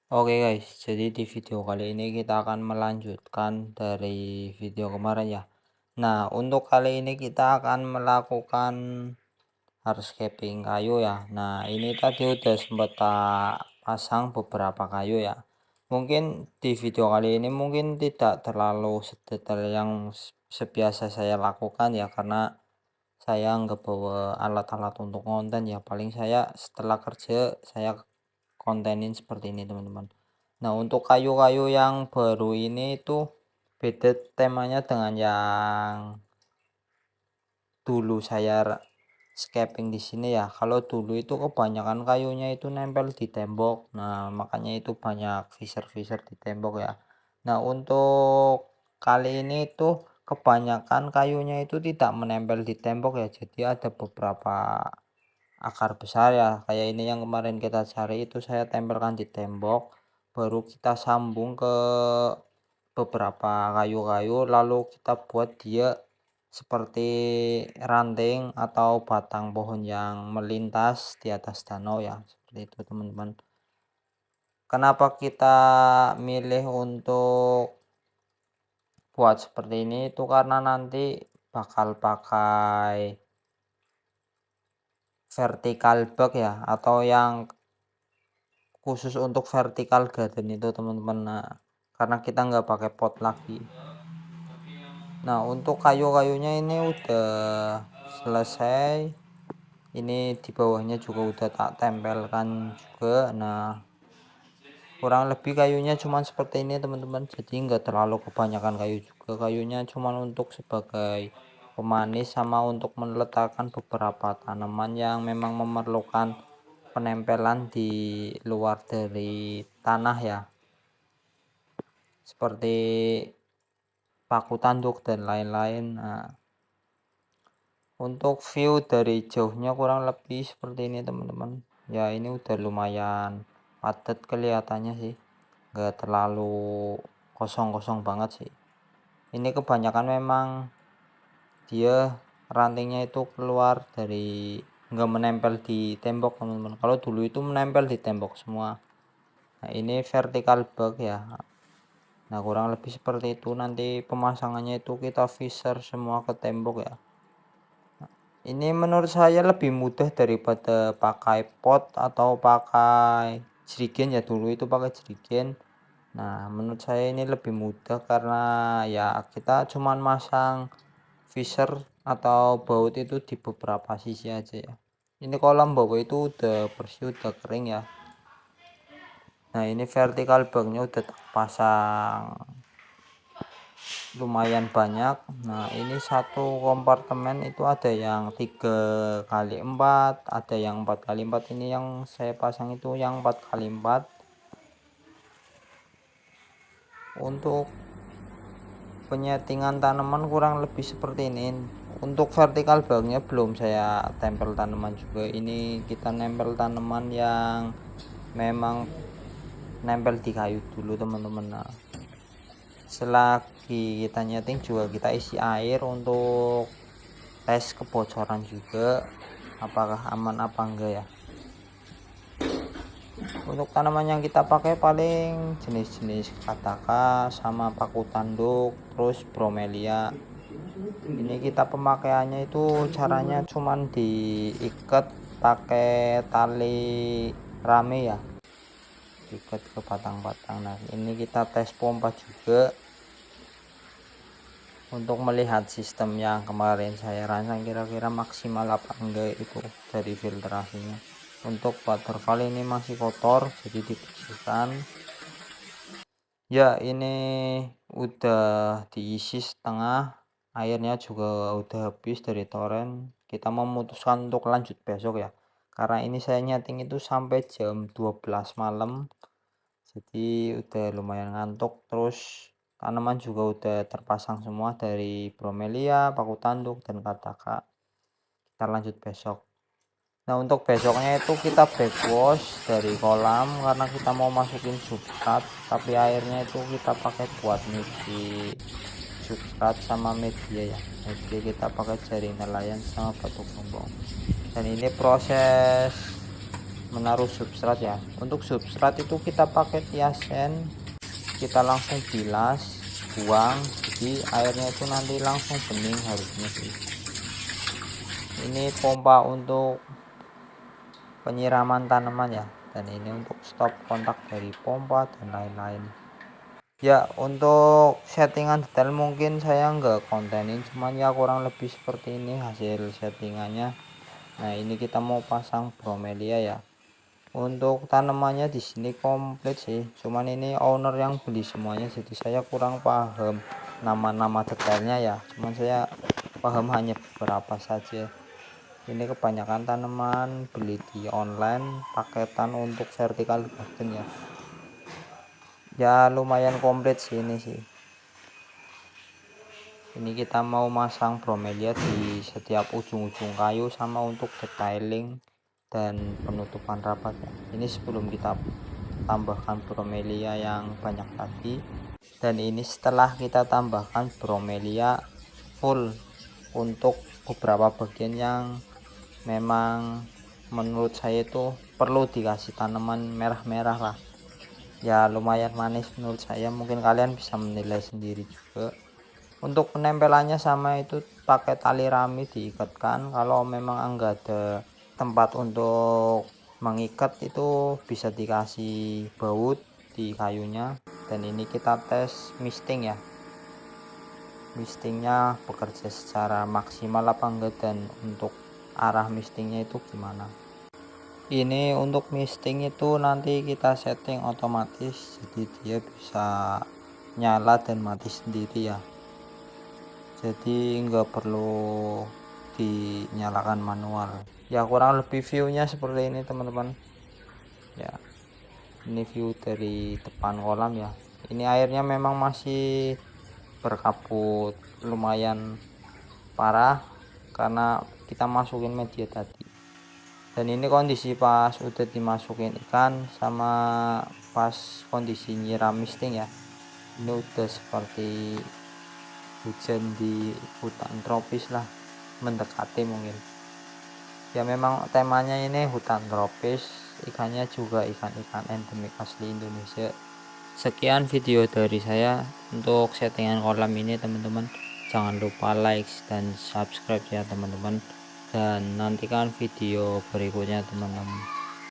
Oke guys, jadi di video kali ini kita akan melanjutkan dari video kemarin ya. Nah, untuk kali ini kita akan melakukan hardscaping kayu ya. Nah, ini tadi udah sempat tak pasang beberapa kayu ya. Mungkin di video kali ini mungkin tidak terlalu sedetail yang sebiasa saya lakukan ya, karena saya nggak bawa alat-alat untuk konten ya. Paling saya setelah kerja saya kontenin seperti ini teman-teman. Nah, untuk kayu-kayu yang baru ini itu beda temanya dengan yang dulu saya scaping di sini ya. Kalau dulu itu kebanyakan kayunya itu nempel di tembok. Nah, makanya itu banyak fisher-fisher di tembok ya. Nah, untuk kali ini itu kebanyakan kayunya itu tidak menempel di tembok ya. Jadi ada beberapa akar besar ya, kayak ini yang kemarin kita cari itu saya tempelkan di tembok, baru kita sambung ke beberapa kayu-kayu lalu kita buat dia seperti ranting atau batang pohon yang melintas di atas danau ya, seperti itu teman-teman. Kenapa kita milih untuk buat seperti ini itu karena nanti bakal pakai vertical bag ya, atau yang khusus untuk vertical garden itu teman-teman. Nah, karena kita nggak pakai pot lagi. Nah, untuk kayu-kayunya ini udah selesai, ini di bawahnya juga udah tak tempelkan juga. Nah, kurang lebih kayunya cuman seperti ini teman-teman, jadi nggak terlalu kebanyakan kayu juga, kayunya cuman untuk sebagai pemanis sama untuk meletakkan beberapa tanaman yang memang memerlukan penempelan di luar dari tanah ya, seperti paku tanduk dan lain-lain. Nah, untuk view dari jauhnya kurang lebih seperti ini teman-teman ya. Ini udah lumayan padat kelihatannya sih, nggak terlalu kosong-kosong banget sih. Ini kebanyakan memang dia rantingnya itu keluar dari, nggak menempel di tembok teman-teman. Kalau dulu itu menempel di tembok semua. Nah, ini vertical bag ya. Nah, kurang lebih seperti itu. Nanti pemasangannya itu kita fisher semua ke tembok ya. Ini menurut saya lebih mudah daripada pakai pot atau pakai jerigen ya. Dulu itu pakai jerigen. Nah, menurut saya ini lebih mudah karena ya kita cuman masang fisher atau baut itu di beberapa sisi aja ya. Ini kolam bawah itu udah bersih, udah kering ya. Nah, ini vertical bagnya udah terpasang lumayan banyak. Nah, ini satu kompartemen itu ada yang 3x4, ada yang 4x4. Ini yang saya pasang itu yang 4x4. Untuk penyetingan tanaman kurang lebih seperti ini. Untuk vertical bagnya belum saya tempel tanaman juga, ini kita nempel tanaman yang memang nempel di kayu dulu teman-teman. Nah, selagi kita nyeting juga kita isi air untuk tes kebocoran juga, apakah aman apa enggak ya. Untuk tanaman yang kita pakai paling jenis-jenis kataka sama paku tanduk, terus bromelia. Ini kita pemakaiannya itu caranya cuman diikat pakai tali rame ya, diikat ke batang-batang. Nah, ini kita tes pompa juga untuk melihat sistem yang kemarin saya rancang kira-kira maksimal apa enggak itu dari filtrasinya. Untuk waterfall ini masih kotor, jadi dibersihkan ya. Ini udah diisi setengah, airnya juga udah habis dari toren. Kita memutuskan untuk lanjut besok ya, karena ini saya nyeting itu sampai jam 12 malam, jadi udah lumayan ngantuk. Terus tanaman juga udah terpasang semua dari bromelia, paku tanduk, dan kataka. Kita lanjut besok. Nah, untuk besoknya itu kita backwash dari kolam karena kita mau masukin substrat, tapi airnya itu kita pakai buat nyuci substrat sama media ya. Media kita pakai jaring nelayan sama batu gombong. Dan ini proses menaruh substrat ya. Untuk substrat itu kita pakai Tiasen, kita langsung bilas, buang, jadi airnya itu nanti langsung bening harusnya sih. Ini pompa untuk penyiraman tanaman ya, dan ini untuk stop kontak dari pompa dan lain-lain ya. Untuk settingan detail mungkin saya nggak kontenin, cuman ya kurang lebih seperti ini hasil settingannya. Nah ini kita mau pasang bromelia ya. Untuk tanamannya di sini komplit sih, cuman ini owner yang beli semuanya, jadi saya kurang paham nama-nama detailnya ya, cuman saya paham hanya beberapa saja. Ini kebanyakan tanaman beli di online paketan untuk vertical garden ya lumayan komplit sih ini sih. Ini kita mau masang bromelia di setiap ujung-ujung kayu sama untuk detailing dan penutupan rapat ya. Ini sebelum kita tambahkan bromelia yang banyak tadi, dan ini setelah kita tambahkan bromelia full untuk beberapa bagian yang memang menurut saya itu perlu dikasih tanaman merah-merah lah ya, lumayan manis menurut saya, mungkin kalian bisa menilai sendiri juga. Untuk penempelannya sama itu pakai tali rami diikatkan, kalau memang enggak ada tempat untuk mengikat itu bisa dikasih baut di kayunya. Dan ini kita tes misting ya, mistingnya bekerja secara maksimal apa enggak, dan untuk arah mistingnya itu gimana. Ini untuk misting itu nanti kita setting otomatis, jadi dia bisa nyala dan mati sendiri ya, jadi nggak perlu dinyalakan manual ya. Kurang lebih viewnya seperti ini teman-teman ya. Ini view dari depan kolam ya. Ini airnya memang masih berkabut lumayan parah karena kita masukin media tadi. Dan ini kondisi pas udah dimasukin ikan sama pas kondisi nyiram misting ya. Ini udah seperti hujan di hutan tropis lah, mendekati mungkin ya. Memang temanya ini hutan tropis, ikannya juga ikan-ikan endemik asli Indonesia. Sekian video dari saya untuk settingan kolam ini teman-teman. Jangan lupa like dan subscribe ya teman-teman, dan nantikan video berikutnya teman-teman.